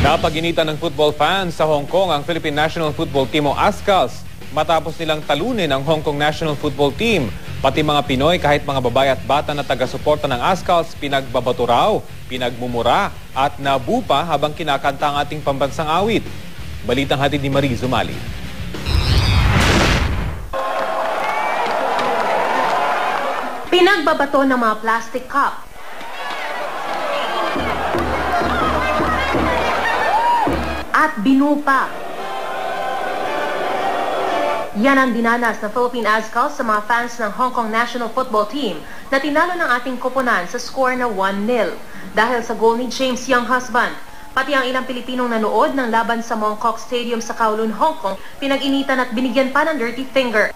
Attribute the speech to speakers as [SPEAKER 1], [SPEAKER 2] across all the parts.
[SPEAKER 1] Napaginitan ng football fans sa Hong Kong ang Philippine National Football Team o ASCALs matapos nilang talunin ang Hong Kong National Football Team. Pati mga Pinoy kahit mga babae at bata na taga-suporta ng ASCALs pinagbabato raw, pinagmumura at nabupa habang kinakanta ang ating pambansang awit. Balitang hatid ni Mariz Umali.
[SPEAKER 2] Pinagbabato ng mga plastic cup. At binupa. Yan ang dinanas ng Philippine ASCALs sa mga fans ng Hong Kong National Football Team na tinalo ng ating koponan sa score na 1-0 dahil sa goal ni James Young Husband. Pati ang ilang Pilipinong nanood ng laban sa Mong Kok Stadium sa Kowloon, Hong Kong, pinag-initan at binigyan pa ng dirty finger.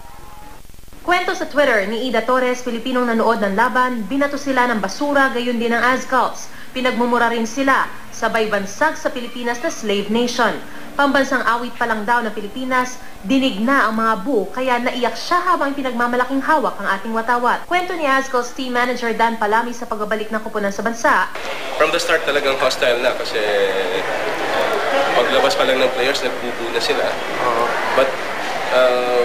[SPEAKER 2] Kwento sa Twitter ni Ida Torres, Pilipinong nanood ng laban, binato sila ng basura gayon din ng ASCALs. Pinagmumura rin sila, sabay bansag sa Pilipinas na slave nation. Pambansang awit pa lang daw ng Pilipinas, dinig na ang mga bu, kaya naiyak siya habang pinagmamalaking hawak ang ating watawat. Kwento ni ASCALs Team Manager Dan Palami sa pagbabalik ng koponan sa bansa.
[SPEAKER 3] From the start talagang hostile na kasi paglabas pa lang ng players, nagbubu na sila. But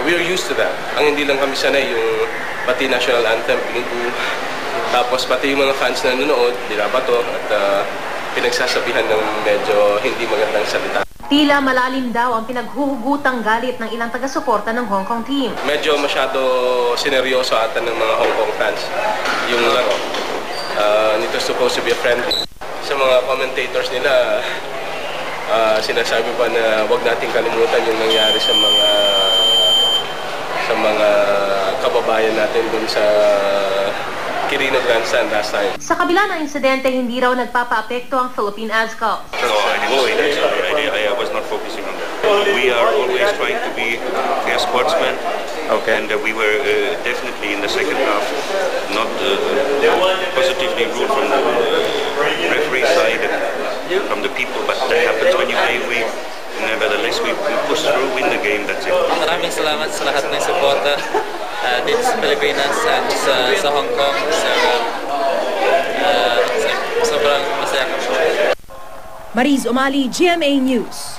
[SPEAKER 3] we are used to that. Ang hindi lang kami sanay yung pati national anthem, pinubu. Tapos pati yung mga fans na nanonood, binabato at pinagsasabihan ng medyo hindi magandang salita.
[SPEAKER 2] Tila malalim daw ang pinaghuhugutang galit ng ilang taga-suporta ng Hong Kong team.
[SPEAKER 3] Medyo masyado sineryoso ata ng mga Hong Kong fans yung laro. Nito supposed to be a friendly. Sa mga commentators nila, sinasabi pa na wag nating kalimutan yung nangyari sa mga kababayan natin dun sa Quirino Grandstand last time.
[SPEAKER 2] Sa kabila ng insidente, hindi raw nagpapaapekto ang Philippine ASCALs.
[SPEAKER 4] I was not focusing on that. We are always trying to be fair sportsmen, and we were definitely in the second half not positively ruled from the referee side, from the people, but that happens when you play weak. Nevertheless, we push through, win the game, that's it.
[SPEAKER 5] Maraming salamat sa lahat ng suporta dito sa Pilipinas at sa Hong Kong. Sobrang masaya ko.
[SPEAKER 6] Mariz Umali, GMA News.